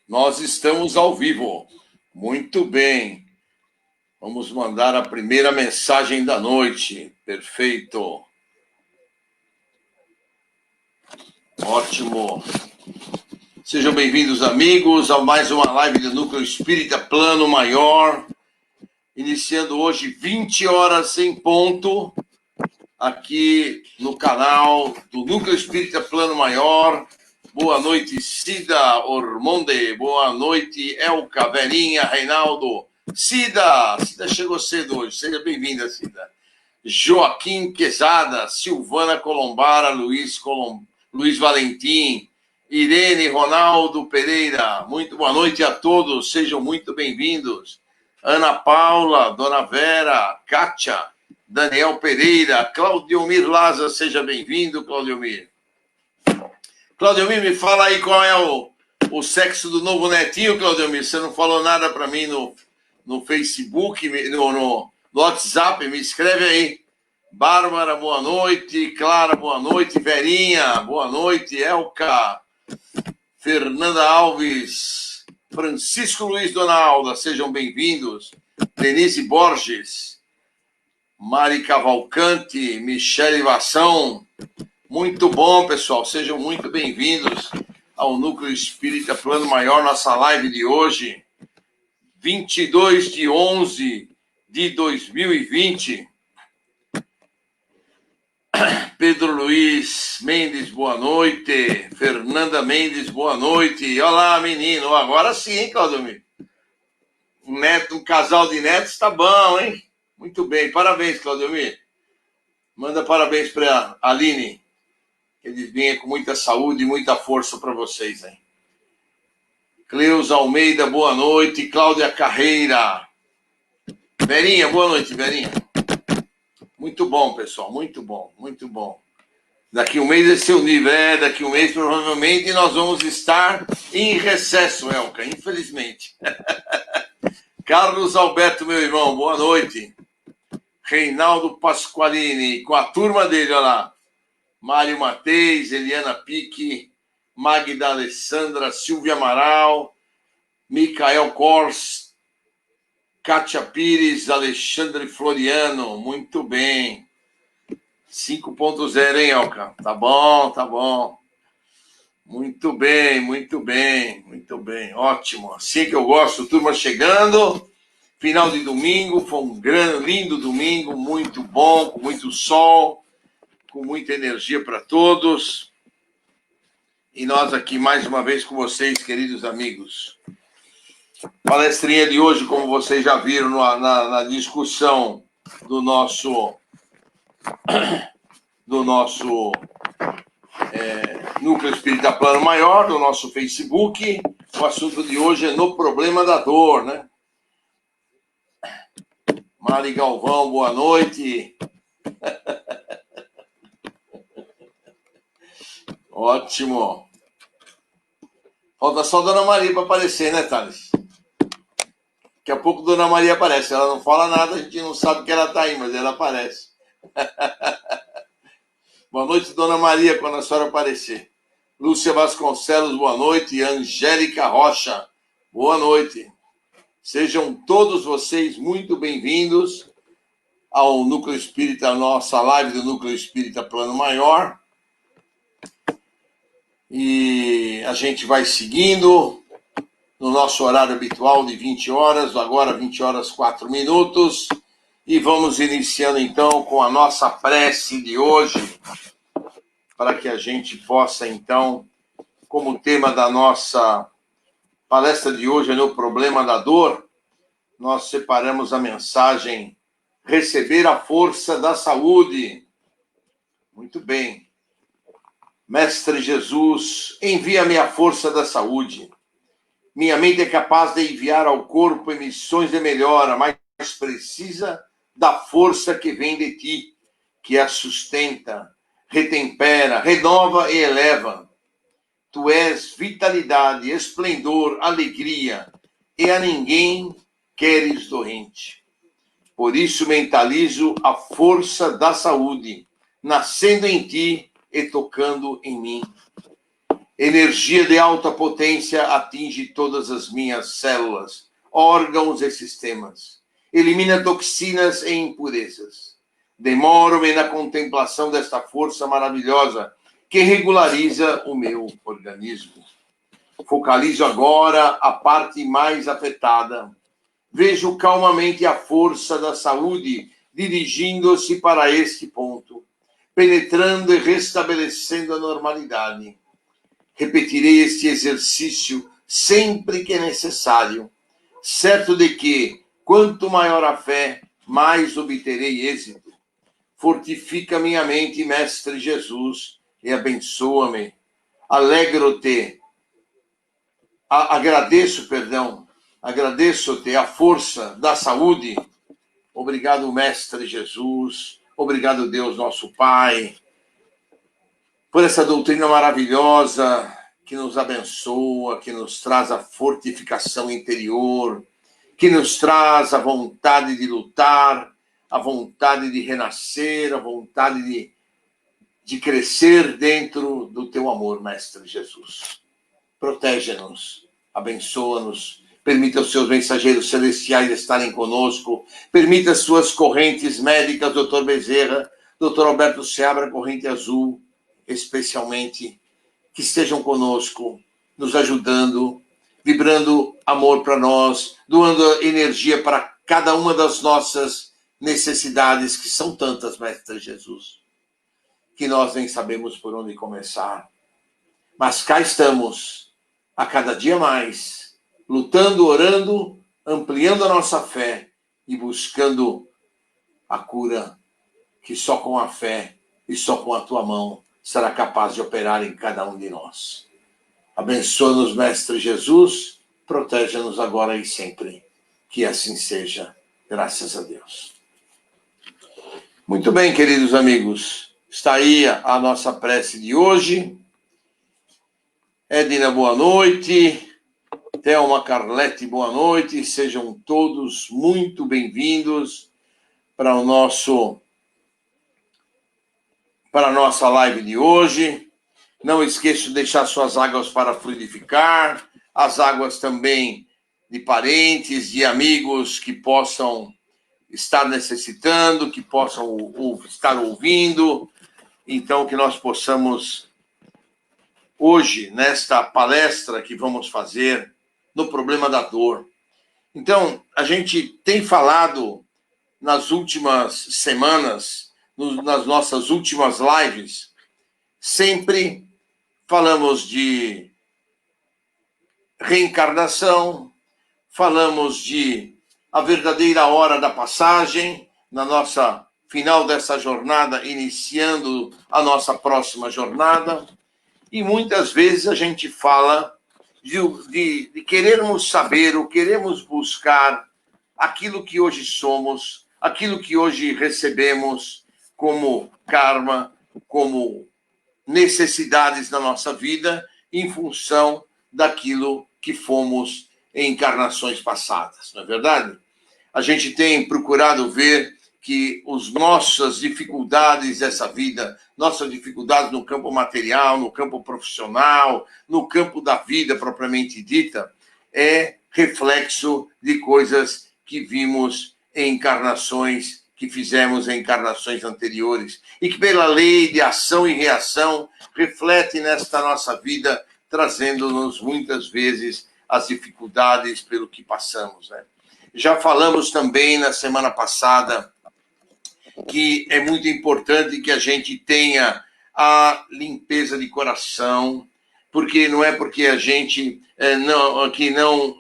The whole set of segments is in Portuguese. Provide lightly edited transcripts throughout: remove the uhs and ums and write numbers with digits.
Nós estamos ao vivo. Muito bem. Vamos mandar a primeira mensagem da noite. Perfeito. Ótimo. Sejam bem-vindos, amigos, a mais uma live do Núcleo Espírita Plano Maior. Iniciando hoje, 20 horas em ponto, aqui no canal do Núcleo Espírita Plano Maior. Boa noite, Cida Ormonde. Boa noite, Elka, Verinha, Reinaldo. Cida chegou cedo hoje. Seja bem-vinda, Cida. Joaquim Quezada, Silvana Colombara, Luiz Valentim, Irene Ronaldo Pereira. Muito boa noite a todos. Sejam muito bem-vindos. Ana Paula, Dona Vera, Kátia, Daniel Pereira, Claudiomir Laza. Seja bem-vindo, Claudiomir. Claudiomir, me fala aí qual é o sexo do novo netinho, Claudiomir. Você não falou nada para mim no Facebook, no WhatsApp, me escreve aí. Bárbara, boa noite. Clara, boa noite. Verinha, boa noite. Elka, Fernanda Alves, Francisco Luiz Dona Alda, sejam bem-vindos. Denise Borges, Mari Cavalcante, Michele Vação. Muito bom, pessoal. Sejam muito bem-vindos ao Núcleo Espírita Plano Maior, nossa live de hoje, 22/11/2020. Pedro Luiz Mendes, boa noite. Fernanda Mendes, boa noite. Olá, menino. Agora sim, hein, Claudio? Um casal de netos tá bom, hein? Muito bem. Parabéns, Claudio. Manda parabéns para a Aline. Que eles venham com muita saúde e muita força para vocês, hein? Cleusa Almeida, boa noite. Cláudia Carreira. Verinha, boa noite, Verinha. Muito bom, pessoal. Muito bom, muito bom. Daqui um mês esse é o nível. Daqui um mês provavelmente nós vamos estar em recesso, Elka, infelizmente. Carlos Alberto, meu irmão, boa noite. Reinaldo Pasqualini, com a turma dele, olha lá. Mário Mateis, Eliana Pique, Magda Alessandra, Silvia Amaral, Micael Kors, Kátia Pires, Alexandre Floriano. Muito bem. 5.0, hein, Elka? Tá bom, tá bom. Muito bem, muito bem, muito bem. Ótimo. Assim que eu gosto, turma chegando. Final de domingo, foi um grande, lindo domingo, muito bom, com muito sol, com muita energia para todos. E nós aqui mais uma vez com vocês, queridos amigos. Palestrinha de hoje, como vocês já viram na discussão do nosso Núcleo Espírita Plano Maior, do nosso Facebook. O assunto de hoje é no problema da dor, né? Mari Galvão, boa noite. Ótimo. Falta só a Dona Maria para aparecer, né, Thales? Daqui a pouco a Dona Maria aparece. Ela não fala nada, a gente não sabe que ela está aí, mas ela aparece. Boa noite, Dona Maria, quando a senhora aparecer. Lúcia Vasconcelos, boa noite. Angélica Rocha, boa noite. Sejam todos vocês muito bem-vindos ao Núcleo Espírita, a nossa live do Núcleo Espírita Plano Maior. E a gente vai seguindo no nosso horário habitual de 20 horas, agora 20 horas 4 minutos. E vamos iniciando então com a nossa prece de hoje, para que a gente possa então, como tema da nossa palestra de hoje é no problema da dor, nós separamos a mensagem Receber a Força da Saúde. Muito bem. Mestre Jesus, envia-me a força da saúde. Minha mente é capaz de enviar ao corpo emissões de melhora, mas precisa da força que vem de ti, que a sustenta, retempera, renova e eleva. Tu és vitalidade, esplendor, alegria, e a ninguém queres doente. Por isso mentalizo a força da saúde, nascendo em ti e tocando em mim. Energia de alta potência atinge todas as minhas células, órgãos e sistemas. Elimina toxinas e impurezas. Demoro-me na contemplação desta força maravilhosa que regulariza o meu organismo. Focalizo agora a parte mais afetada. Vejo calmamente a força da saúde dirigindo-se para este ponto, penetrando e restabelecendo a normalidade. Repetirei este exercício sempre que é necessário, certo de que, quanto maior a fé, mais obterei êxito. Fortifica minha mente, Mestre Jesus, e abençoa-me. Agradeço-te a força da saúde. Obrigado, Mestre Jesus. Obrigado, Deus, nosso Pai, por essa doutrina maravilhosa que nos abençoa, que nos traz a fortificação interior, que nos traz a vontade de lutar, a vontade de renascer, a vontade de crescer dentro do teu amor, Mestre Jesus. Protege-nos, abençoa-nos, permita os seus mensageiros celestiais estarem conosco, permita as suas correntes médicas, Dr. Bezerra, Dr. Alberto Seabra, corrente azul, especialmente, que estejam conosco, nos ajudando, vibrando amor para nós, doando energia para cada uma das nossas necessidades, que são tantas, Mestre Jesus, que nós nem sabemos por onde começar. Mas cá estamos, a cada dia mais, lutando, orando, ampliando a nossa fé e buscando a cura que só com a fé e só com a tua mão será capaz de operar em cada um de nós. Abençoa-nos, Mestre Jesus, proteja-nos agora e sempre. Que assim seja, graças a Deus. Muito bem, queridos amigos, está aí a nossa prece de hoje. Edna, boa noite. Thelma Carlete, boa noite. Sejam todos muito bem-vindos para a nossa live de hoje. Não esqueça de deixar suas águas para fluidificar, as águas também de parentes, de amigos que possam estar necessitando, que possam estar ouvindo. Então, que nós possamos, hoje, nesta palestra que vamos fazer no problema da dor. Então, a gente tem falado nas últimas semanas, nas nossas últimas lives, sempre falamos de reencarnação, falamos de a verdadeira hora da passagem, na nossa final dessa jornada, iniciando a nossa próxima jornada, e muitas vezes a gente fala de querermos saber, ou queremos buscar aquilo que hoje somos, aquilo que hoje recebemos como karma, como necessidades na nossa vida, em função daquilo que fomos em encarnações passadas, não é verdade? A gente tem procurado ver que as nossas dificuldades dessa vida, nossas dificuldades no campo material, no campo profissional, no campo da vida propriamente dita, é reflexo de coisas que vimos em encarnações, que fizemos em encarnações anteriores, e que pela lei de ação e reação reflete nesta nossa vida, trazendo-nos muitas vezes as dificuldades pelo que passamos, né? Já falamos também na semana passada que é muito importante que a gente tenha a limpeza de coração, porque não é porque a gente não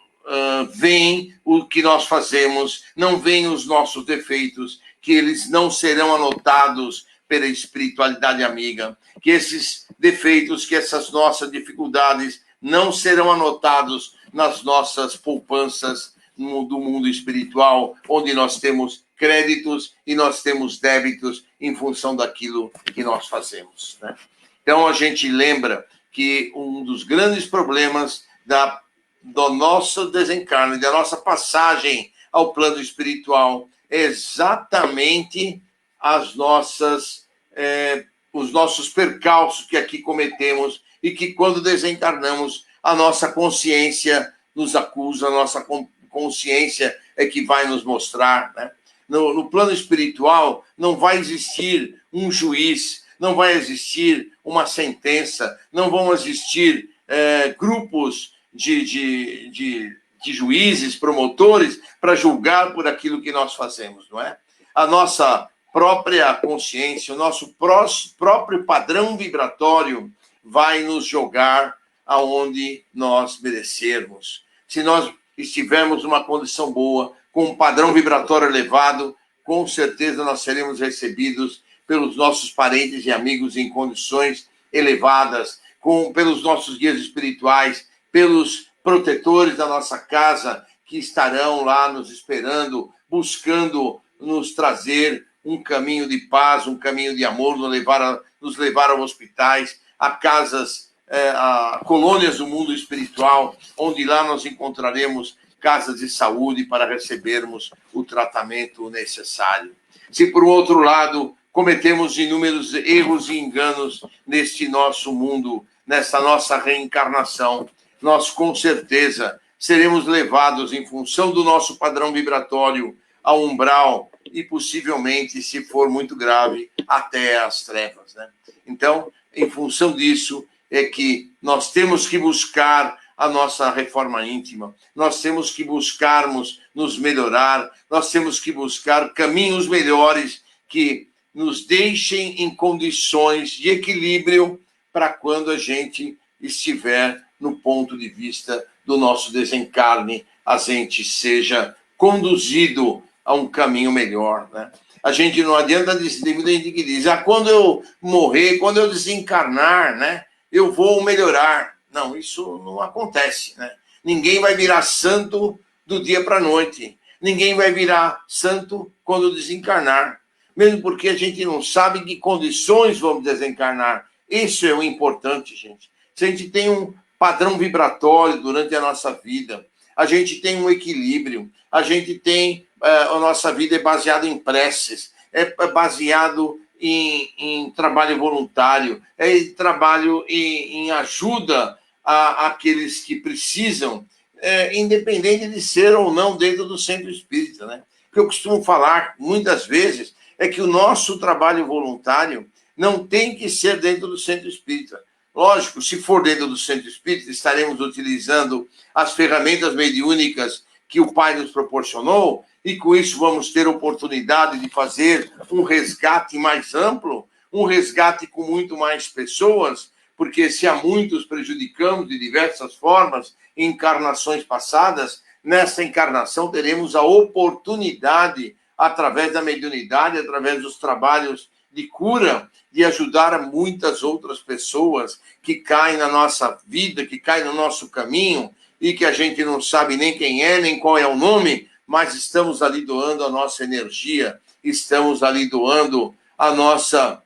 vem o que nós fazemos, não vem os nossos defeitos, que eles não serão anotados pela espiritualidade amiga, que esses defeitos, que essas nossas dificuldades não serão anotados nas nossas poupanças do mundo espiritual, onde nós temos créditos e nós temos débitos em função daquilo que nós fazemos, né? Então, a gente lembra que um dos grandes problemas do nosso desencarne, da nossa passagem ao plano espiritual, é exatamente os nossos percalços que aqui cometemos, e que quando desencarnamos, a nossa consciência nos acusa, a nossa consciência é que vai nos mostrar, né? No plano espiritual, não vai existir um juiz, não vai existir uma sentença, não vão existir grupos de juízes, promotores, para julgar por aquilo que nós fazemos, não é? A nossa própria consciência, o nosso próprio padrão vibratório vai nos jogar aonde nós merecermos. Se nós estivermos numa condição boa, com um padrão vibratório elevado, com certeza nós seremos recebidos pelos nossos parentes e amigos em condições elevadas, pelos nossos guias espirituais, pelos protetores da nossa casa, que estarão lá nos esperando, buscando nos trazer um caminho de paz, um caminho de amor, nos levar a hospitais, a casas, a colônias do mundo espiritual, onde lá nós encontraremos casas de saúde para recebermos o tratamento necessário. Se, por outro lado, cometemos inúmeros erros e enganos neste nosso mundo, nessa nossa reencarnação, nós, com certeza, seremos levados, em função do nosso padrão vibratório, ao umbral e, possivelmente, se for muito grave, até as trevas, né? Então, em função disso, é que nós temos que buscar a nossa reforma íntima, nós temos que buscarmos nos melhorar, nós temos que buscar caminhos melhores que nos deixem em condições de equilíbrio para quando a gente estiver no ponto de vista do nosso desencarne, a gente seja conduzido a um caminho melhor, né? A gente não adianta dizer, muita gente que diz, quando eu morrer, quando eu desencarnar, né, eu vou melhorar. Não, isso não acontece, né? Ninguém vai virar santo do dia para a noite. Ninguém vai virar santo quando desencarnar. Mesmo porque a gente não sabe em que condições vamos desencarnar. Isso é o importante, gente. Se a gente tem um padrão vibratório durante a nossa vida, a gente tem um equilíbrio, a gente tem... a nossa vida é baseada em preces, é baseado em trabalho voluntário, é trabalho em ajuda àqueles que precisam, independente de ser ou não dentro do centro espírita, né? O que eu costumo falar muitas vezes é que o nosso trabalho voluntário não tem que ser dentro do centro espírita. Lógico, se for dentro do centro espírita, estaremos utilizando as ferramentas mediúnicas que o Pai nos proporcionou, e com isso vamos ter oportunidade de fazer um resgate mais amplo, um resgate com muito mais pessoas, porque se a muitos prejudicamos de diversas formas em encarnações passadas, nessa encarnação teremos a oportunidade, através da mediunidade, através dos trabalhos de cura, de ajudar a muitas outras pessoas que caem na nossa vida, que caem no nosso caminho, e que a gente não sabe nem quem é, nem qual é o nome, mas estamos ali doando a nossa energia, estamos ali doando a nossa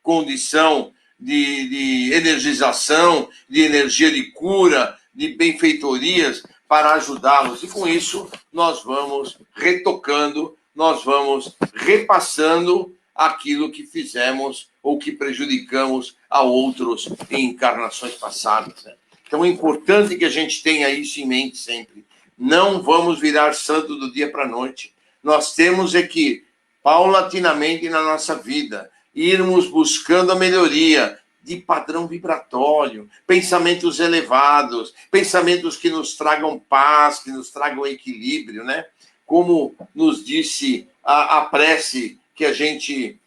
condição de energização, de energia de cura, de benfeitorias, para ajudá-los. E com isso, nós vamos retocando, nós vamos repassando aquilo que fizemos ou que prejudicamos a outros em encarnações passadas, né? Então, é importante que a gente tenha isso em mente sempre. Não vamos virar santo do dia para a noite. Nós temos que, paulatinamente na nossa vida, irmos buscando a melhoria de padrão vibratório, pensamentos elevados, pensamentos que nos tragam paz, que nos tragam equilíbrio, né? Como nos disse a prece que a gente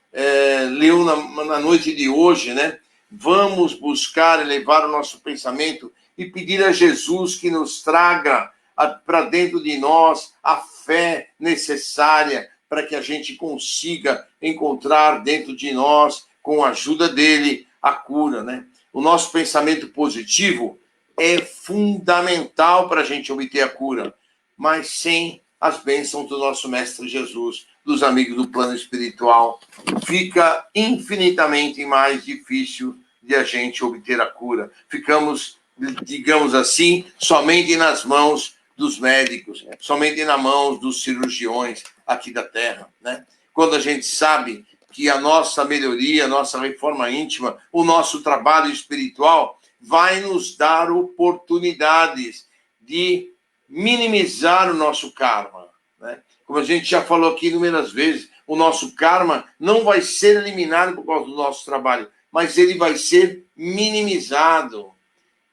leu na noite de hoje, né? Vamos buscar elevar o nosso pensamento e pedir a Jesus que nos traga para dentro de nós a fé necessária para que a gente consiga encontrar dentro de nós, com a ajuda dele, a cura, né? O nosso pensamento positivo é fundamental para a gente obter a cura, mas sem as bênçãos do nosso Mestre Jesus, dos amigos do plano espiritual, fica infinitamente mais difícil de a gente obter a cura. Ficamos, digamos assim, somente nas mãos dos médicos, somente nas mãos dos cirurgiões aqui da Terra, né? Quando a gente sabe que a nossa melhoria, a nossa reforma íntima, o nosso trabalho espiritual vai nos dar oportunidades de minimizar o nosso karma, né? Como a gente já falou aqui inúmeras vezes, o nosso karma não vai ser eliminado por causa do nosso trabalho, mas ele vai ser minimizado.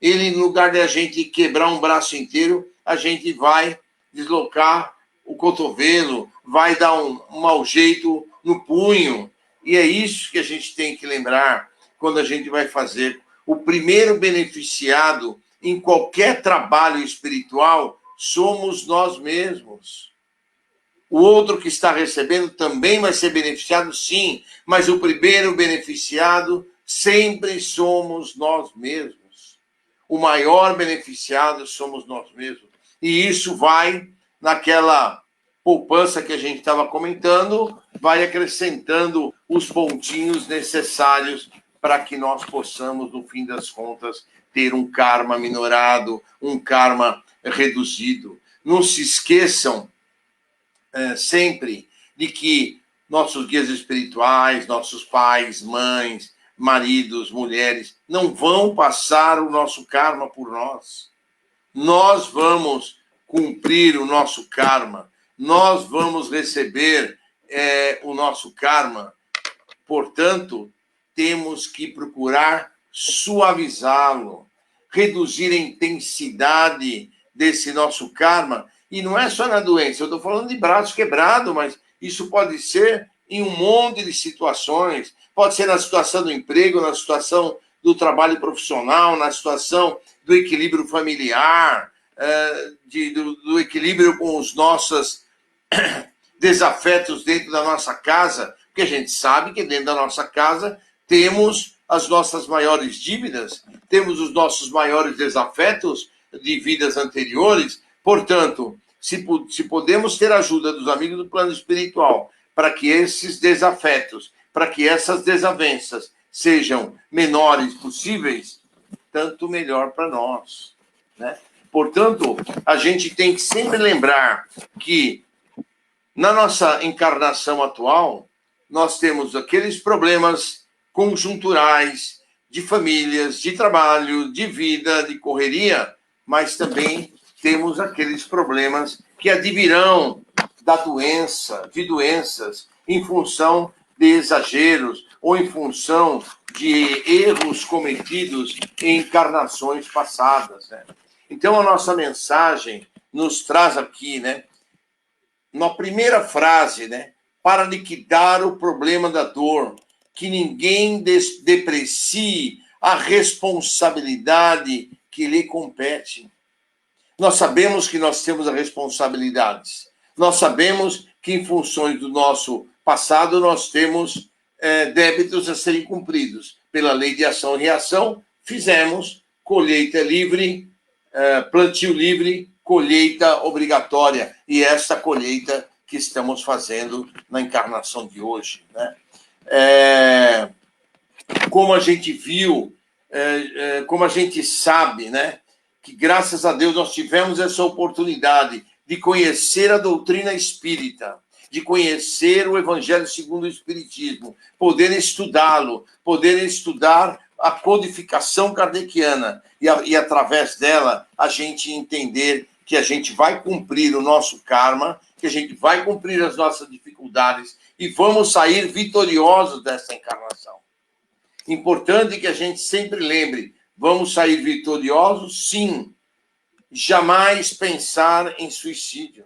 Ele, no lugar de a gente quebrar um braço inteiro, a gente vai deslocar o cotovelo, vai dar um mau jeito no punho. E é isso que a gente tem que lembrar quando a gente vai fazer. O primeiro beneficiado em qualquer trabalho espiritual somos nós mesmos. O outro que está recebendo também vai ser beneficiado, sim, mas o primeiro beneficiado sempre somos nós mesmos. O maior beneficiado somos nós mesmos. E isso vai naquela poupança que a gente estava comentando, vai acrescentando os pontinhos necessários para que nós possamos, no fim das contas, ter um karma minorado, um karma reduzido. Não se esqueçam sempre de que nossos guias espirituais, nossos pais, mães, maridos, mulheres, não vão passar o nosso karma por nós. Nós vamos cumprir o nosso karma, nós vamos receber o nosso karma. Portanto, temos que procurar suavizá-lo, reduzir a intensidade desse nosso karma. E não é só na doença, eu estou falando de braço quebrado, mas isso pode ser em um monte de situações. Pode ser na situação do emprego, na situação do trabalho profissional, na situação do equilíbrio familiar, do equilíbrio com os nossos desafetos dentro da nossa casa, porque a gente sabe que dentro da nossa casa temos as nossas maiores dívidas, temos os nossos maiores desafetos de vidas anteriores. Portanto, se podemos ter ajuda dos amigos do plano espiritual para que esses desafetos, para que essas desavenças sejam menores possíveis, tanto melhor para nós, né? Portanto, a gente tem que sempre lembrar que na nossa encarnação atual, nós temos aqueles problemas conjunturais de famílias, de trabalho, de vida, de correria, mas também temos aqueles problemas que advirão da doença, de doenças, em função de exageros ou em função de erros cometidos em encarnações passadas, né? Então, a nossa mensagem nos traz aqui, né, na primeira frase, né, para liquidar o problema da dor, que ninguém deprecie a responsabilidade que lhe compete. Nós sabemos que nós temos as responsabilidades. Nós sabemos que, em função do nosso passado, nós temos débitos a serem cumpridos. Pela lei de ação e reação, fizemos colheita livre, plantio livre, colheita obrigatória. E essa colheita que estamos fazendo na encarnação de hoje, né? Como a gente viu, como a gente sabe, né, que graças a Deus nós tivemos essa oportunidade de conhecer a doutrina espírita, de conhecer o Evangelho segundo o Espiritismo, poder estudá-lo, poder estudar a codificação kardeciana e através dela a gente entender que a gente vai cumprir o nosso karma, que a gente vai cumprir as nossas dificuldades e vamos sair vitoriosos dessa encarnação. Importante que a gente sempre lembre, vamos sair vitoriosos, sim. Jamais pensar em suicídio.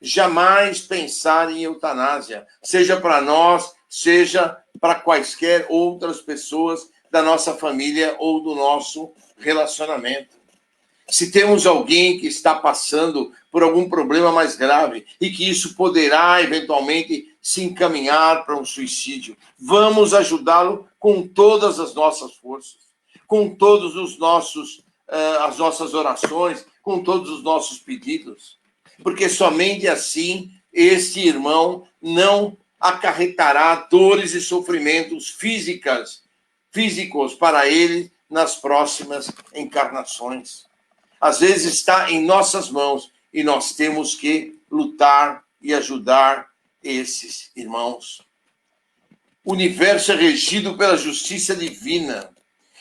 Jamais pensar em eutanásia, seja para nós, seja para quaisquer outras pessoas da nossa família ou do nosso relacionamento. Se temos alguém que está passando por algum problema mais grave e que isso poderá, eventualmente, se encaminhar para um suicídio, vamos ajudá-lo com todas as nossas forças, com todos os nossos, as nossas orações, com todos os nossos pedidos. Porque somente assim esse irmão não acarretará dores e sofrimentos físicos para ele nas próximas encarnações. Às vezes está em nossas mãos e nós temos que lutar e ajudar esses irmãos. o universo é regido pela justiça divina.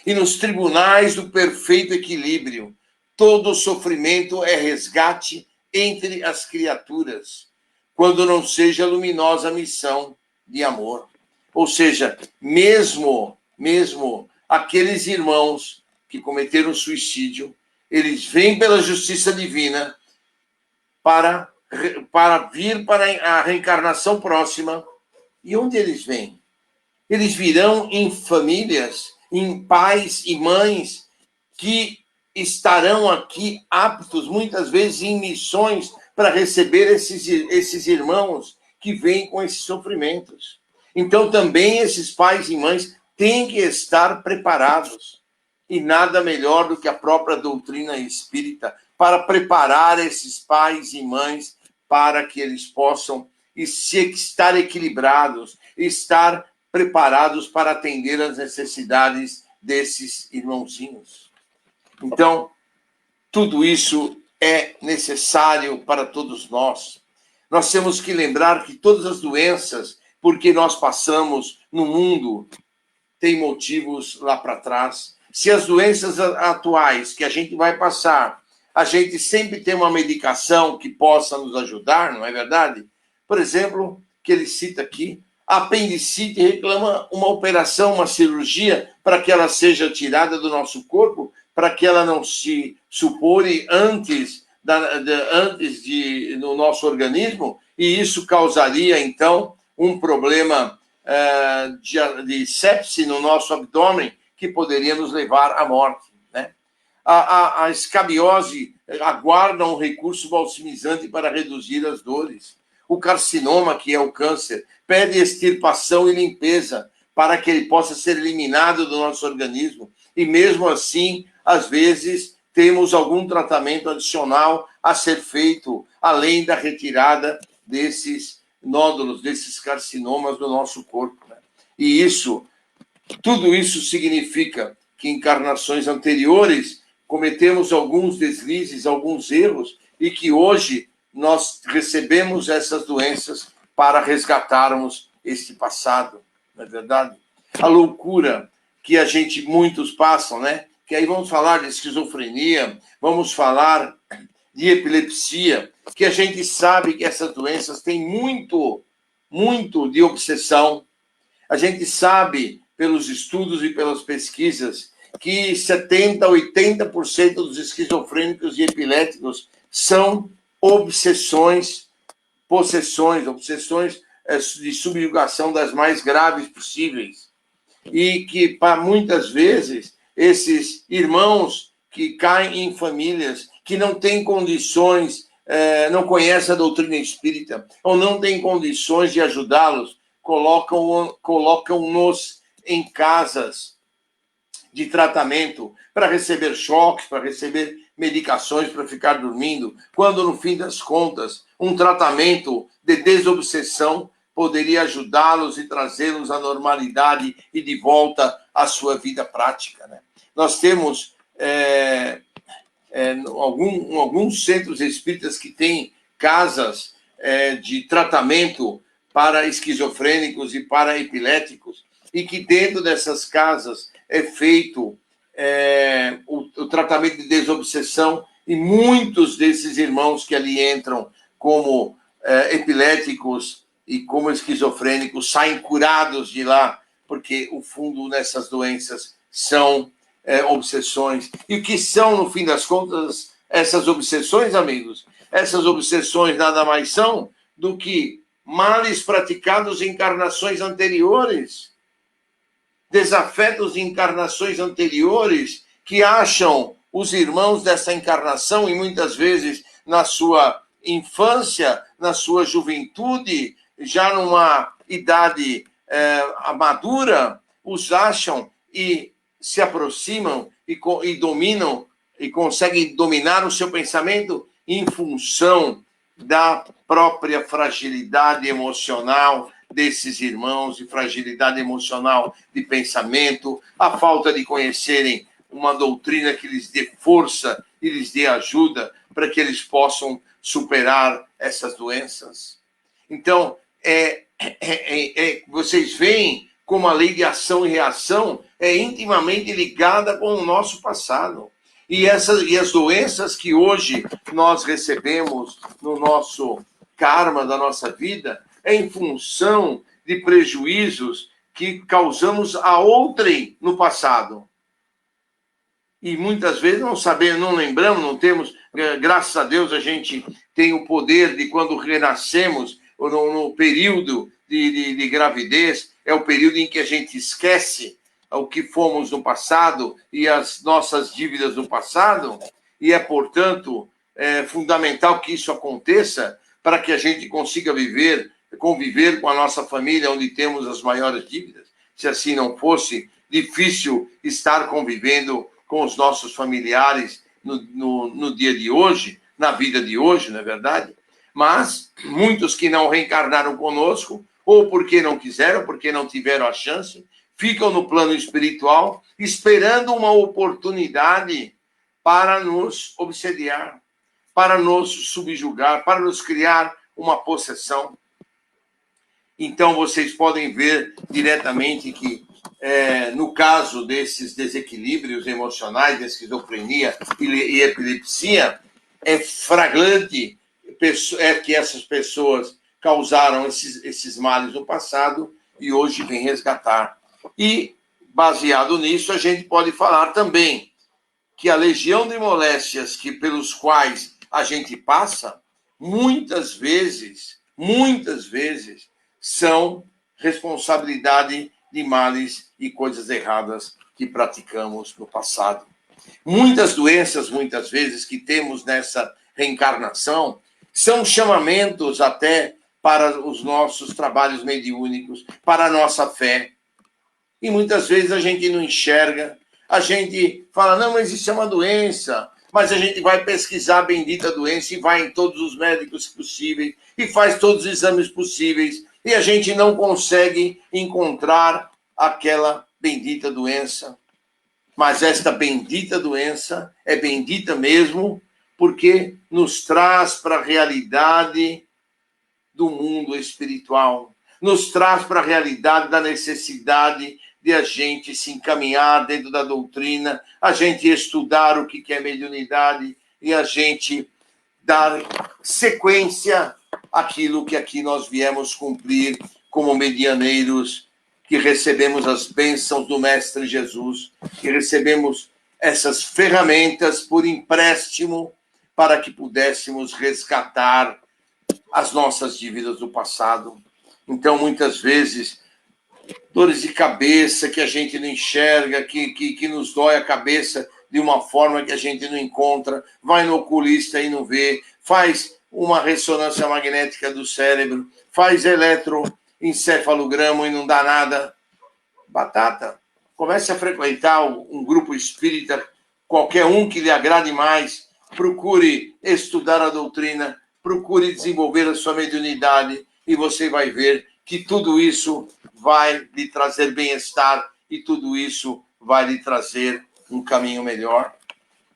E nos tribunais do perfeito equilíbrio, todo sofrimento é resgate entre as criaturas, quando não seja luminosa a missão de amor. Ou seja, mesmo aqueles irmãos que cometeram suicídio, eles vêm pela justiça divina para vir para a reencarnação próxima. E onde eles vêm? Eles virão em famílias, em pais e mães que estarão aqui aptos, muitas vezes em missões, para receber esses irmãos que vêm com esses sofrimentos. Então, também esses pais e mães têm que estar preparados. E nada melhor do que a própria doutrina espírita para preparar esses pais e mães para que eles possam estar equilibrados, estar preparados para atender às necessidades desses irmãozinhos. Então, tudo isso é necessário para todos nós. Nós temos que lembrar que todas as doenças, porque nós passamos no mundo, têm motivos lá para trás. Se as doenças atuais que a gente vai passar, a gente sempre tem uma medicação que possa nos ajudar, não é verdade? Por exemplo, que ele cita aqui, a apendicite reclama uma operação, uma cirurgia, para que ela seja tirada do nosso corpo, para que ela não se supore antes no nosso organismo, e isso causaria, então, um problema de sepse no nosso abdômen, que poderia nos levar à morte. Né? A escabiose aguarda um recurso balsamizante para reduzir as dores. O carcinoma, que é o câncer, pede extirpação e limpeza para que ele possa ser eliminado do nosso organismo. E mesmo assim, às vezes, temos algum tratamento adicional a ser feito, além da retirada desses nódulos, desses carcinomas do nosso corpo. Né? E tudo isso significa que em encarnações anteriores cometemos alguns deslizes, alguns erros, e que hoje nós recebemos essas doenças para resgatarmos este passado, não é verdade? A loucura que muitos passam, né? Que aí vamos falar de esquizofrenia, vamos falar de epilepsia, que a gente sabe que essas doenças têm muito de obsessão. A gente sabe, pelos estudos e pelas pesquisas, que 70%, 80% dos esquizofrênicos e epiléticos são obsessões de subjugação das mais graves possíveis. E que, muitas vezes, esses irmãos que caem em famílias que não têm condições, não conhecem a doutrina espírita, ou não têm condições de ajudá-los, colocam-nos em casas de tratamento para receber choques, para receber medicações para ficar dormindo, quando, no fim das contas, um tratamento de desobsessão poderia ajudá-los e trazê-los à normalidade e de volta à sua vida prática. Né? Nós temos alguns centros espíritas que têm casas de tratamento para esquizofrênicos e para epiléticos, e que dentro dessas casas é feito o tratamento de desobsessão, e muitos desses irmãos que ali entram como epiléticos e como esquizofrênicos saem curados de lá, porque o fundo nessas doenças são obsessões. E o que são, no fim das contas, essas obsessões, amigos? Essas obsessões nada mais são do que males praticados em encarnações anteriores, desafetos de encarnações anteriores, que acham os irmãos dessa encarnação, e muitas vezes na sua infância, na sua juventude, já numa idade madura, os acham e se aproximam e dominam, e conseguem dominar o seu pensamento em função da própria fragilidade emocional desses irmãos, e fragilidade emocional de pensamento, a falta de conhecerem uma doutrina que lhes dê força e lhes dê ajuda para que eles possam superar essas doenças. Então, vocês veem como a lei de ação e reação, é intimamente ligada com o nosso passado. E as doenças que hoje nós recebemos no nosso karma da nossa vida é em função de prejuízos que causamos a outrem no passado. E muitas vezes não sabemos, não lembramos, não temos, graças a Deus a gente tem o poder de quando renascemos, ou no período de gravidez, é o período em que a gente esquece o que fomos no passado e as nossas dívidas do passado, e é, portanto, fundamental que isso aconteça para que a gente consiga conviver com a nossa família onde temos as maiores dívidas. Se assim não fosse, difícil estar convivendo com os nossos familiares no dia de hoje, na vida de hoje, não é verdade? Mas muitos que não reencarnaram conosco, ou porque não quiseram, porque não tiveram a chance, ficam no plano espiritual esperando uma oportunidade para nos obsediar, para nos subjugar, para nos criar uma possessão. Então, vocês podem ver diretamente que, no caso desses desequilíbrios emocionais, de esquizofrenia e epilepsia, é flagrante que essas pessoas causaram esses males no passado e hoje vêm resgatar. E, baseado nisso, a gente pode falar também que a legião de moléstias pelos quais a gente passa, muitas vezes, são responsabilidade de males e coisas erradas que praticamos no passado. Muitas doenças, muitas vezes, que temos nessa reencarnação, são chamamentos até para os nossos trabalhos mediúnicos, para a nossa fé. E muitas vezes a gente não enxerga, a gente fala, não, mas isso é uma doença, mas a gente vai pesquisar a bendita doença e vai em todos os médicos possíveis e faz todos os exames possíveis e a gente não consegue encontrar aquela bendita doença. Mas esta bendita doença é bendita mesmo porque nos traz para a realidade do mundo espiritual, nos traz para a realidade da necessidade de a gente se encaminhar dentro da doutrina, a gente estudar o que é mediunidade e a gente dar sequência àquilo que aqui nós viemos cumprir como medianeiros, que recebemos as bênçãos do Mestre Jesus, que recebemos essas ferramentas por empréstimo para que pudéssemos resgatar as nossas dívidas do passado. Então, muitas vezes, dores de cabeça que a gente não enxerga, que nos dói a cabeça de uma forma que a gente não encontra, vai no oculista e não vê, faz uma ressonância magnética do cérebro, faz eletroencefalograma e não dá nada. Batata. Comece a frequentar um grupo espírita, qualquer um que lhe agrade mais, procure estudar a doutrina, procure desenvolver a sua mediunidade e você vai ver que tudo isso vai lhe trazer bem-estar e tudo isso vai lhe trazer um caminho melhor.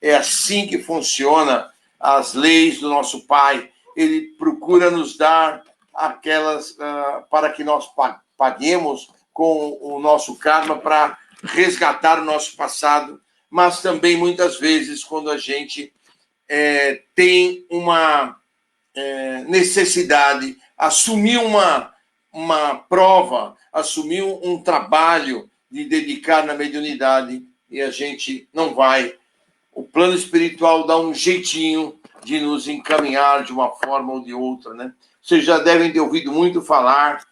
É assim que funciona as leis do nosso Pai. Ele procura nos dar aquelas para que nós paguemos com o nosso karma para resgatar o nosso passado, mas também muitas vezes quando a gente tem uma necessidade, assumir uma prova, assumir um trabalho de dedicar na mediunidade e a gente não vai. O plano espiritual dá um jeitinho de nos encaminhar de uma forma ou de outra, né? Vocês já devem ter ouvido muito falar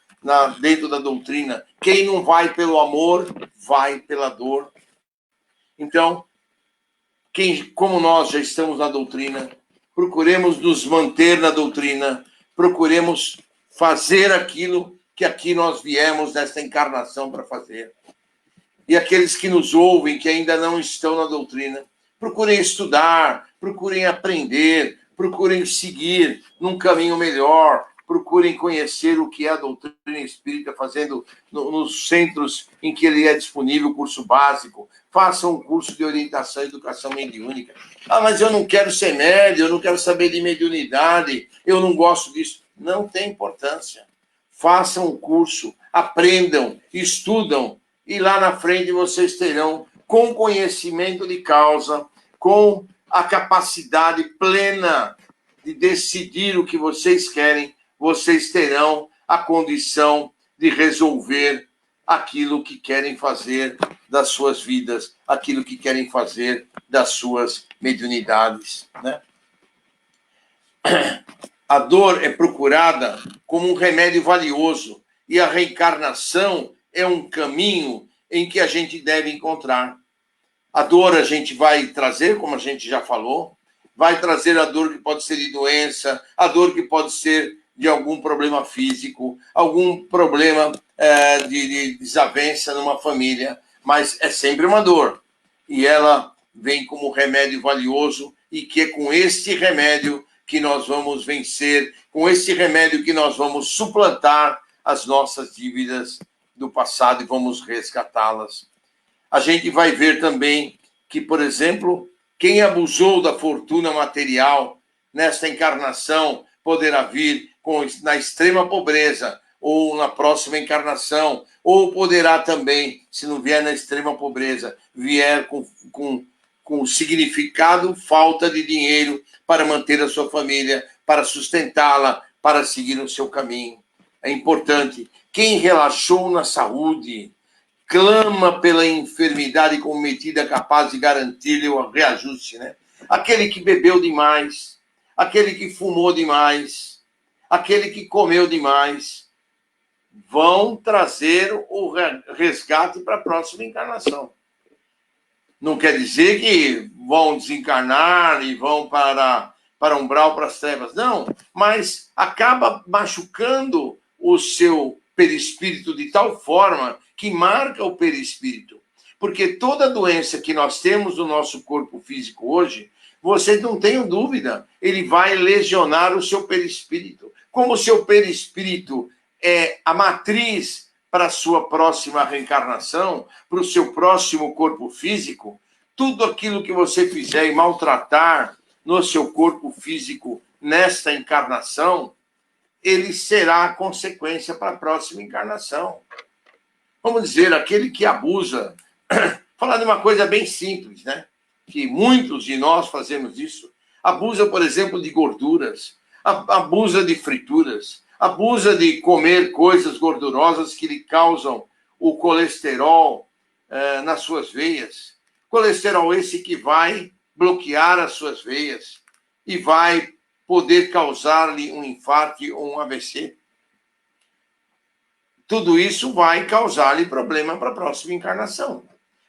dentro da doutrina, quem não vai pelo amor, vai pela dor. Então, como nós já estamos na doutrina, procuremos nos manter na doutrina, procuremos fazer aquilo que aqui nós viemos nesta encarnação para fazer. E aqueles que nos ouvem, que ainda não estão na doutrina, procurem estudar, procurem aprender, procurem seguir num caminho melhor, procurem conhecer o que é a doutrina espírita, fazendo nos centros em que ele é disponível o curso básico, façam um curso de orientação e educação mediúnica. Ah, mas eu não quero ser médium, eu não quero saber de mediunidade, eu não gosto disso. Não tem importância. Façam um curso, aprendam, estudam, e lá na frente vocês terão, com conhecimento de causa, com a capacidade plena de decidir o que vocês querem, vocês terão a condição de resolver aquilo que querem fazer das suas vidas, aquilo que querem fazer das suas mediunidades, né? A dor é procurada como um remédio valioso e a reencarnação é um caminho em que a gente deve encontrar. A dor a gente vai trazer, como a gente já falou, vai trazer a dor que pode ser de doença, a dor que pode ser de algum problema físico, algum problema de desavença numa família, mas é sempre uma dor. E ela vem como remédio valioso e que é com este remédio que nós vamos vencer, com esse remédio que nós vamos suplantar as nossas dívidas do passado e vamos resgatá-las. A gente vai ver também que, por exemplo, quem abusou da fortuna material nesta encarnação poderá vir na extrema pobreza, ou na próxima encarnação, ou poderá também, se não vier na extrema pobreza, vier com significado, falta de dinheiro para manter a sua família, para sustentá-la, para seguir o seu caminho. É importante. Quem relaxou na saúde, clama pela enfermidade cometida capaz de garantir-lhe o reajuste, né? Aquele que bebeu demais, aquele que fumou demais, aquele que comeu demais, vão trazer o resgate para a próxima encarnação. Não quer dizer que vão desencarnar e vão para umbral, para as trevas, não, mas acaba machucando o seu perispírito de tal forma que marca o perispírito. Porque toda doença que nós temos no nosso corpo físico hoje, vocês não tenham dúvida, ele vai lesionar o seu perispírito. Como o seu perispírito é a matriz para a sua próxima reencarnação, para o seu próximo corpo físico, tudo aquilo que você fizer e maltratar no seu corpo físico nesta encarnação, ele será a consequência para a próxima encarnação. Vamos dizer, aquele que abusa, falar de uma coisa bem simples, né? Que muitos de nós fazemos isso, abusa, por exemplo, de gorduras, abusa de frituras, abusa de comer coisas gordurosas que lhe causam o colesterol nas suas veias. Colesterol esse que vai bloquear as suas veias e vai poder causar-lhe um infarto ou um AVC. Tudo isso vai causar-lhe problema para a próxima encarnação.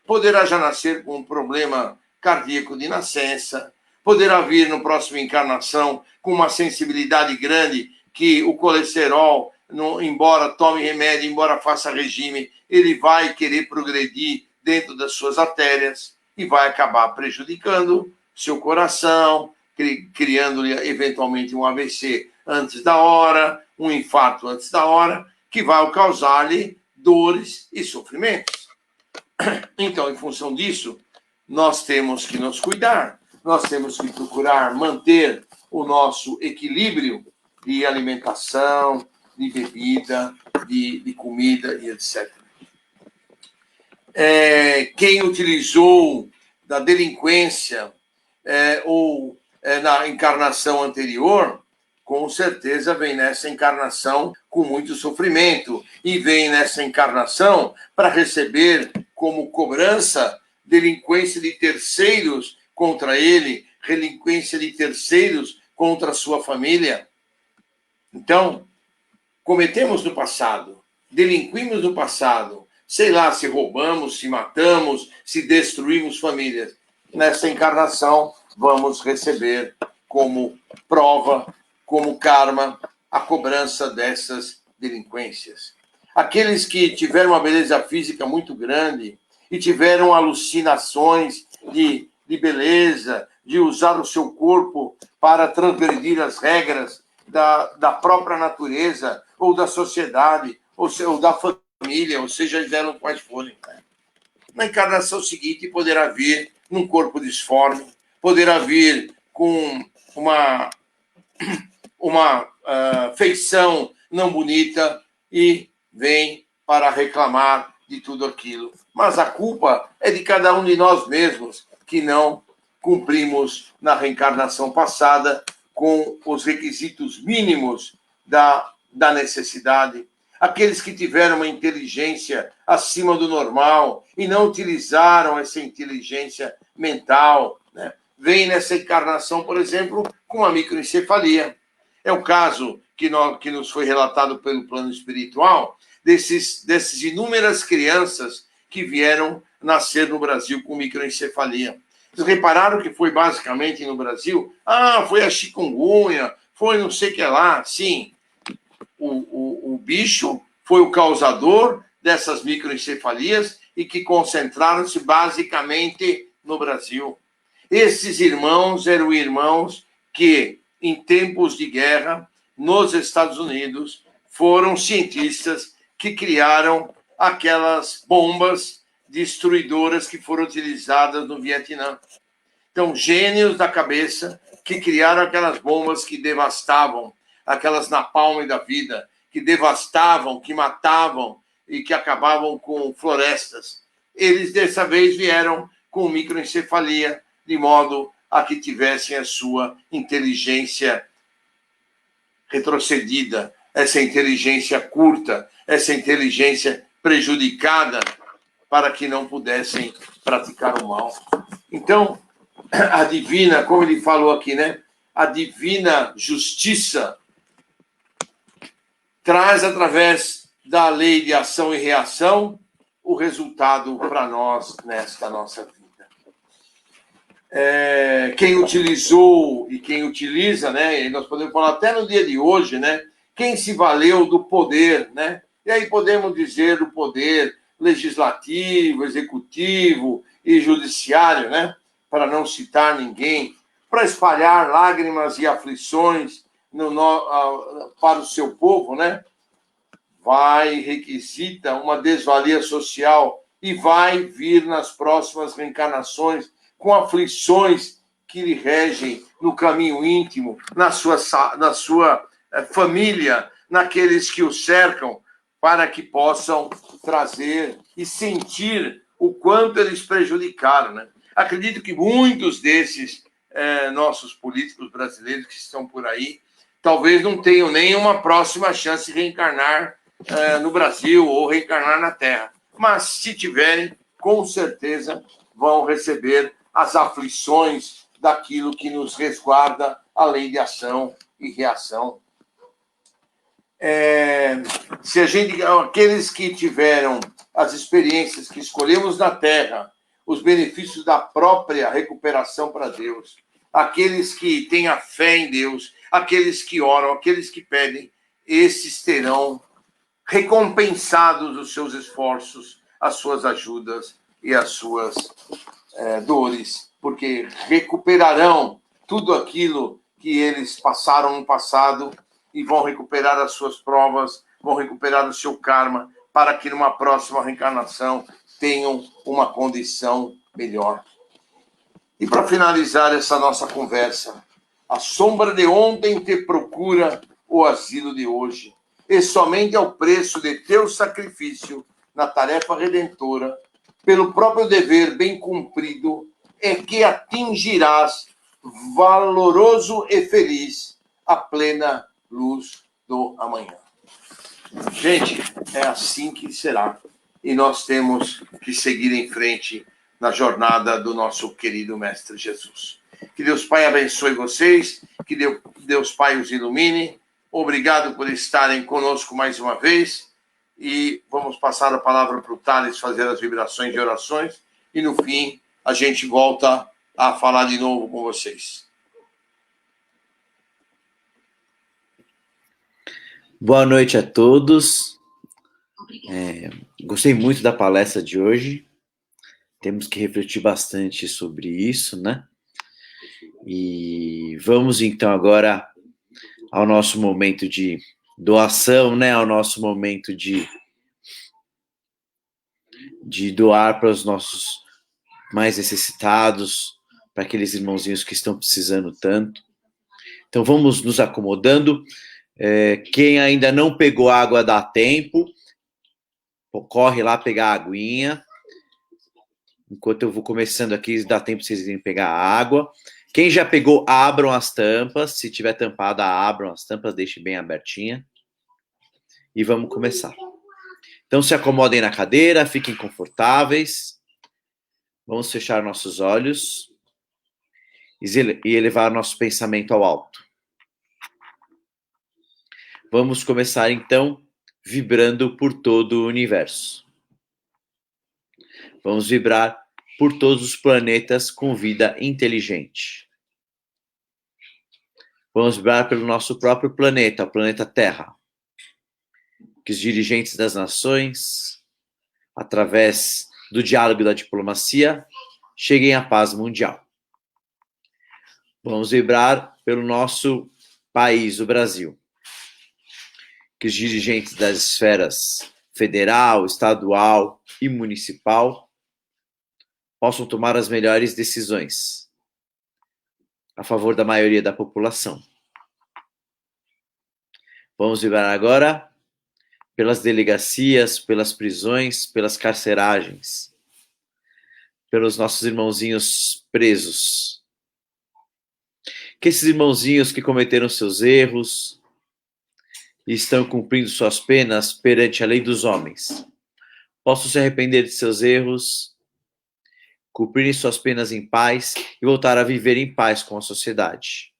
Poderá já nascer com um problema cardíaco de nascença, poderá vir na próxima encarnação com uma sensibilidade grande que o colesterol, embora tome remédio, embora faça regime, ele vai querer progredir dentro das suas artérias e vai acabar prejudicando seu coração, criando-lhe eventualmente um AVC antes da hora, um infarto antes da hora, que vai causar-lhe dores e sofrimentos. Então, em função disso, nós temos que nos cuidar, nós temos que procurar manter o nosso equilíbrio de alimentação, de bebida, de comida e etc. Quem utilizou da delinquência ou na encarnação anterior, com certeza vem nessa encarnação com muito sofrimento e vem nessa encarnação para receber como cobrança delinquência de terceiros contra ele, delinquência de terceiros contra a sua família. Então, cometemos no passado, delinquimos no passado, sei lá, se roubamos, se matamos, se destruímos famílias. Nessa encarnação, vamos receber como prova, como karma, a cobrança dessas delinquências. Aqueles que tiveram uma beleza física muito grande e tiveram alucinações de beleza, de usar o seu corpo para transgredir as regras da própria natureza, ou da sociedade, ou da família, ou seja, eles eram quais forem. Na encarnação seguinte, poderá vir num corpo disforme, poderá vir com uma feição não bonita e vem para reclamar de tudo aquilo. Mas a culpa é de cada um de nós mesmos, que não cumprimos na reencarnação passada com os requisitos mínimos da necessidade. Aqueles que tiveram uma inteligência acima do normal e não utilizaram essa inteligência mental, né? Vêm nessa encarnação, por exemplo, com uma microencefalia. É o caso que nos foi relatado pelo plano espiritual, dessas inúmeras crianças que vieram nascer no Brasil com microencefalia. Vocês repararam que foi basicamente no Brasil? Foi a chikungunya, foi não sei o que lá. Sim, o bicho foi o causador dessas microencefalias e que concentraram-se basicamente no Brasil. Esses irmãos eram irmãos que, em tempos de guerra, nos Estados Unidos, foram cientistas que criaram aquelas bombas destruidoras que foram utilizadas no Vietnã. Então, gênios da cabeça que criaram aquelas bombas que devastavam, aquelas napalm da vida, que devastavam, que matavam e que acabavam com florestas. Eles, dessa vez, vieram com microencefalia, de modo a que tivessem a sua inteligência retrocedida, essa inteligência curta, essa inteligência prejudicada, para que não pudessem praticar o mal. Então, a divina, como ele falou aqui, né? A divina justiça traz, através da lei de ação e reação, o resultado para nós nesta nossa vida. Quem utilizou e quem utiliza, né? E nós podemos falar até no dia de hoje, né? Quem se valeu do poder, né? E aí podemos dizer do poder legislativo, executivo e judiciário, né? Para não citar ninguém, para espalhar lágrimas e aflições para o seu povo, né? Requisita uma desvalia social e vai vir nas próximas reencarnações com aflições que lhe regem no caminho íntimo, na sua família, naqueles que o cercam, para que possam trazer e sentir o quanto eles prejudicaram, né? Acredito que muitos desses nossos políticos brasileiros que estão por aí, talvez não tenham nenhuma próxima chance de reencarnar no Brasil ou reencarnar na Terra. Mas, se tiverem, com certeza vão receber as aflições daquilo que nos resguarda a lei de ação e reação. Aqueles que tiveram as experiências que escolhemos na Terra, os benefícios da própria recuperação para Deus, aqueles que têm a fé em Deus, aqueles que oram, aqueles que pedem, esses terão recompensados os seus esforços, as suas ajudas e as suas dores, porque recuperarão tudo aquilo que eles passaram no passado e vão recuperar as suas provas, vão recuperar o seu karma, para que numa próxima reencarnação tenham uma condição melhor. E para finalizar essa nossa conversa, a sombra de ontem te procura o asilo de hoje, e somente ao preço de teu sacrifício na tarefa redentora, pelo próprio dever bem cumprido, é que atingirás, valoroso e feliz, a plena luz do amanhã. Gente, é assim que será. E nós temos que seguir em frente na jornada do nosso querido Mestre Jesus. Que Deus Pai abençoe vocês, que Deus Pai os ilumine. Obrigado por estarem conosco mais uma vez. E vamos passar a palavra para o Thales fazer as vibrações de orações. E no fim, a gente volta a falar de novo com vocês. Boa noite a todos. Gostei muito da palestra de hoje. Temos que refletir bastante sobre isso, né? E vamos então agora ao nosso momento de doação, né? Ao nosso momento de doar para os nossos mais necessitados, para aqueles irmãozinhos que estão precisando tanto. Então vamos nos acomodando. Quem ainda não pegou água, dá tempo. corre lá pegar a aguinha. Enquanto eu vou começando aqui, dá tempo para vocês irem pegar a água. Quem já pegou, abram as tampas. Se tiver tampada, abram as tampas, deixe bem abertinha. E vamos começar. Então se acomodem na cadeira, fiquem confortáveis. Vamos fechar nossos olhos e elevar nosso pensamento ao alto. Vamos começar então vibrando por todo o universo. Vamos vibrar por todos os planetas com vida inteligente. Vamos vibrar pelo nosso próprio planeta, o planeta Terra. Que os dirigentes das nações, através do diálogo e da diplomacia, cheguem à paz mundial. Vamos vibrar pelo nosso país, o Brasil. Que os dirigentes das esferas federal, estadual e municipal possam tomar as melhores decisões a favor da maioria da população. Vamos vibrar agora pelas delegacias, pelas prisões, pelas carceragens, pelos nossos irmãozinhos presos. Que esses irmãozinhos que cometeram seus erros e estão cumprindo suas penas perante a lei dos homens possam se arrepender de seus erros, cumprirem suas penas em paz e voltar a viver em paz com a sociedade.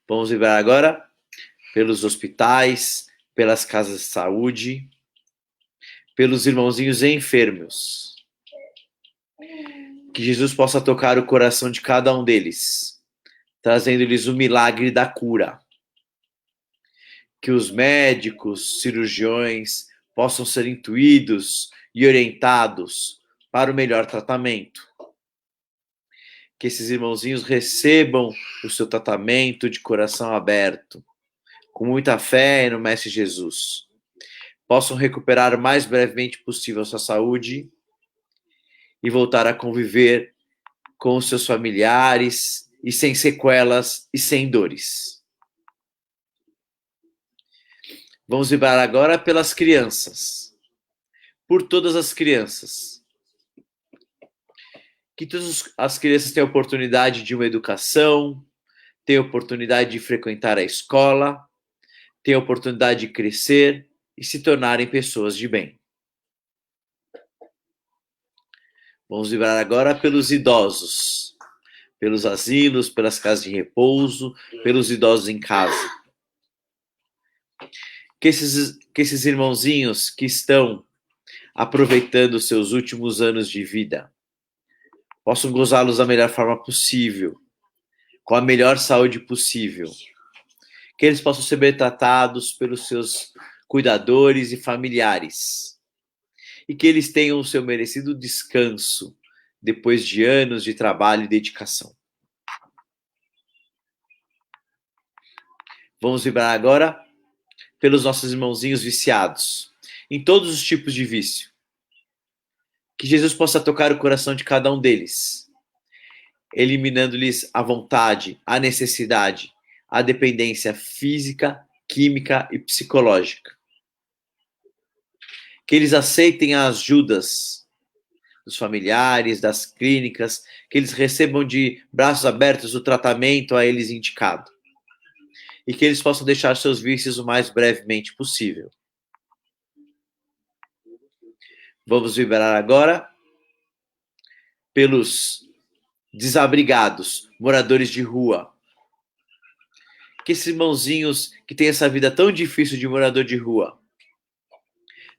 Vamos vibrar agora pelos hospitais, pelas casas de saúde, pelos irmãozinhos enfermos. Que Jesus possa tocar o coração de cada um deles, trazendo-lhes o milagre da cura. Que os médicos, cirurgiões possam ser intuídos e orientados para o melhor tratamento. Que esses irmãozinhos recebam o seu tratamento de coração aberto, com muita fé no Mestre Jesus. Possam recuperar o mais brevemente possível a sua saúde e voltar a conviver com os seus familiares e sem sequelas e sem dores. Vamos vibrar agora pelas crianças, por todas as crianças. Que todas as crianças tenham oportunidade de uma educação, tenham oportunidade de frequentar a escola, tenham oportunidade de crescer e se tornarem pessoas de bem. Vamos vibrar agora pelos idosos, pelos asilos, pelas casas de repouso, pelos idosos em casa. Que esses irmãozinhos que estão aproveitando seus últimos anos de vida possam gozá-los da melhor forma possível, com a melhor saúde possível. Que eles possam ser bem tratados pelos seus cuidadores e familiares. E que eles tenham o seu merecido descanso depois de anos de trabalho e dedicação. Vamos vibrar agora pelos nossos irmãozinhos viciados, em todos os tipos de vício. Que Jesus possa tocar o coração de cada um deles, eliminando-lhes a vontade, a necessidade, a dependência física, química e psicológica. Que eles aceitem as ajudas dos familiares, das clínicas, que eles recebam de braços abertos o tratamento a eles indicado. E que eles possam deixar seus vícios o mais brevemente possível. Vamos vibrar agora pelos desabrigados, moradores de rua. Que esses irmãozinhos que têm essa vida tão difícil de morador de rua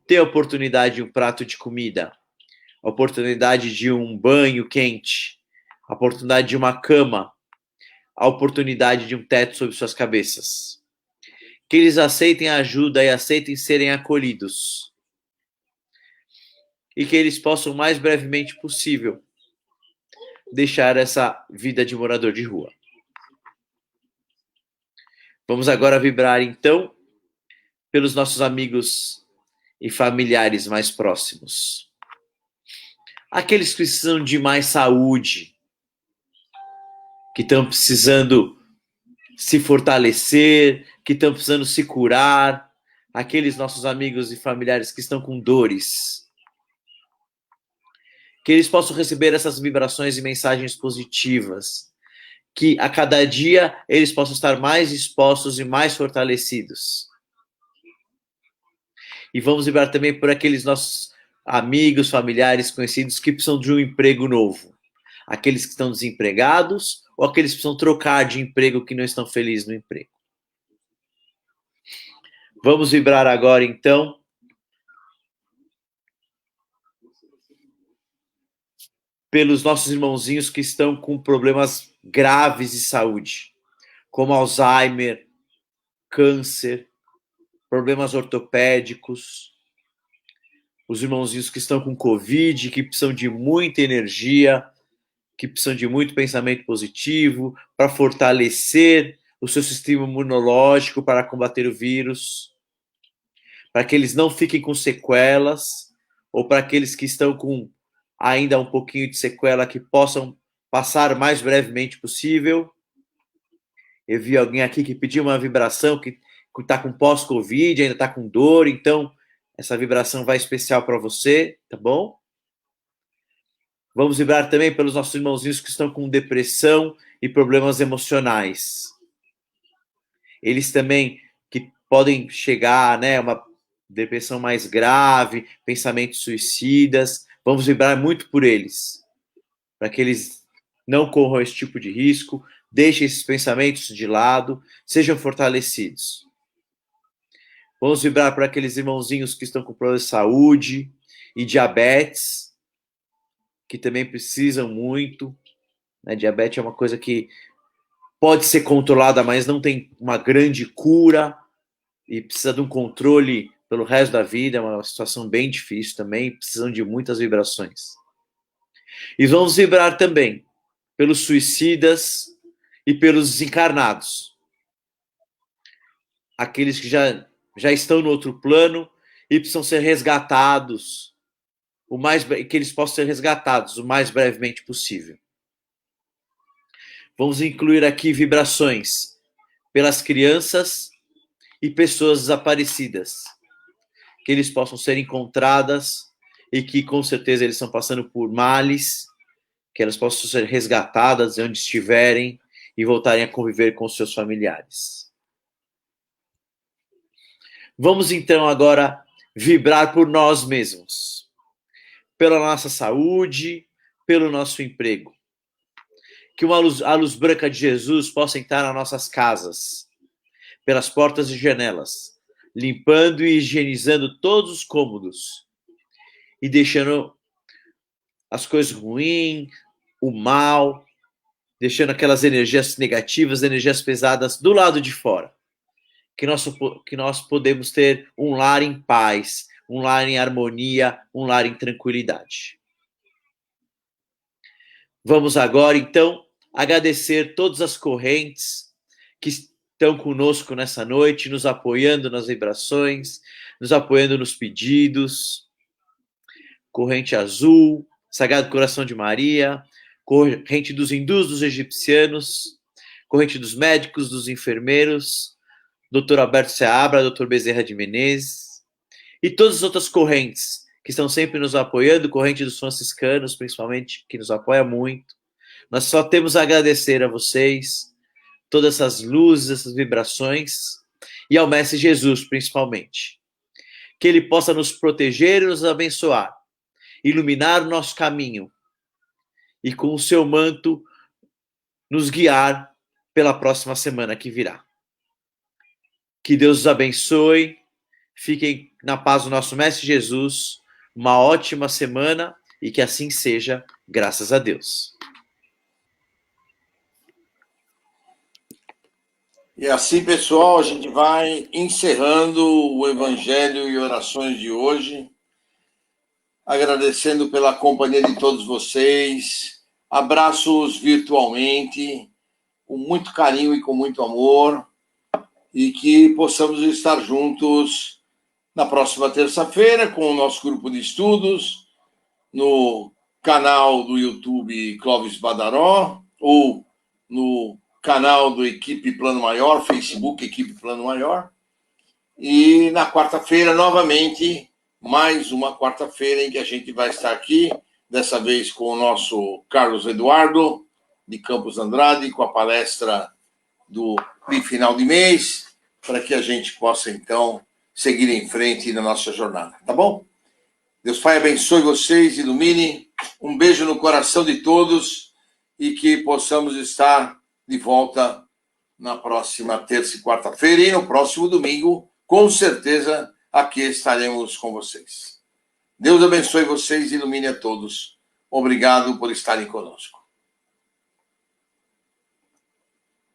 tenham a oportunidade de um prato de comida, a oportunidade de um banho quente, a oportunidade de uma cama, a oportunidade de um teto sobre suas cabeças. Que eles aceitem a ajuda e aceitem serem acolhidos. E que eles possam, o mais brevemente possível, deixar essa vida de morador de rua. Vamos agora vibrar, então, pelos nossos amigos e familiares mais próximos. Aqueles que precisam de mais saúde, que estão precisando se fortalecer, que estão precisando se curar, aqueles nossos amigos e familiares que estão com dores. Que eles possam receber essas vibrações e mensagens positivas. Que a cada dia eles possam estar mais expostos e mais fortalecidos. E vamos vibrar também por aqueles nossos amigos, familiares, conhecidos que precisam de um emprego novo. Aqueles que estão desempregados ou aqueles que precisam trocar de emprego que não estão felizes no emprego. Vamos vibrar agora, então, pelos nossos irmãozinhos que estão com problemas graves de saúde, como Alzheimer, câncer, problemas ortopédicos, os irmãozinhos que estão com Covid, que precisam de muita energia, que precisam de muito pensamento positivo para fortalecer o seu sistema imunológico para combater o vírus, para que eles não fiquem com sequelas, ou para aqueles que estão com ainda um pouquinho de sequela que possam passar o mais brevemente possível. Eu vi alguém aqui que pediu uma vibração que está com pós-Covid, ainda está com dor, então essa vibração vai especial para você, tá bom? Vamos vibrar também pelos nossos irmãozinhos que estão com depressão e problemas emocionais. Eles também que podem chegar, né, uma depressão mais grave, pensamentos suicidas. Vamos vibrar muito por eles, para que eles não corram esse tipo de risco, deixem esses pensamentos de lado, sejam fortalecidos. Vamos vibrar para aqueles irmãozinhos que estão com problemas de saúde e diabetes, que também precisam muito. Né? Diabetes é uma coisa que pode ser controlada, mas não tem uma grande cura e precisa de um controle pelo resto da vida. É uma situação bem difícil também, precisam de muitas vibrações. E vamos vibrar também pelos suicidas e pelos desencarnados. Aqueles que já estão no outro plano e precisam ser resgatados, que eles possam ser resgatados o mais brevemente possível. Vamos incluir aqui vibrações pelas crianças e pessoas desaparecidas, que eles possam ser encontradas e que com certeza eles estão passando por males, que elas possam ser resgatadas de onde estiverem e voltarem a conviver com seus familiares. Vamos então agora vibrar por nós mesmos, pela nossa saúde, pelo nosso emprego. Que a luz branca de Jesus possa entrar nas nossas casas, pelas portas e janelas, limpando e higienizando todos os cômodos e deixando as coisas ruins, o mal, deixando aquelas energias negativas, energias pesadas do lado de fora. Que nós podemos ter um lar em paz, um lar em harmonia, um lar em tranquilidade. Vamos agora, então, agradecer todas as correntes que estão conosco nessa noite, nos apoiando nas vibrações, nos apoiando nos pedidos. Corrente azul, Sagrado Coração de Maria, corrente dos hindus, dos egipcianos, corrente dos médicos, dos enfermeiros, Dr. Alberto Seabra, Dr. Bezerra de Menezes, e todas as outras correntes que estão sempre nos apoiando, corrente dos franciscanos, principalmente, que nos apoia muito. Nós só temos a agradecer a vocês, todas essas luzes, essas vibrações, e ao Mestre Jesus, principalmente. Que ele possa nos proteger e nos abençoar, iluminar o nosso caminho, e com o seu manto nos guiar pela próxima semana que virá. Que Deus os abençoe, fiquem na paz do nosso Mestre Jesus, uma ótima semana e que assim seja, graças a Deus. E assim, pessoal, a gente vai encerrando o Evangelho e Orações de hoje, agradecendo pela companhia de todos vocês, abraços virtualmente, com muito carinho e com muito amor, e que possamos estar juntos na próxima terça-feira com o nosso grupo de estudos, no canal do YouTube Clóvis Badaró, ou no canal do Equipe Plano Maior, Facebook Equipe Plano Maior, E na quarta-feira, novamente, mais uma quarta-feira em que a gente vai estar aqui, dessa vez com o nosso Carlos Eduardo, de Campos Andrade, com a palestra de final de mês, para que a gente possa, então, seguir em frente na nossa jornada, tá bom? Deus Pai abençoe vocês, ilumine, um beijo no coração de todos e que possamos estar de volta na próxima terça e quarta-feira e no próximo domingo, com certeza, aqui estaremos com vocês. Deus abençoe vocês e ilumine a todos. Obrigado por estarem conosco.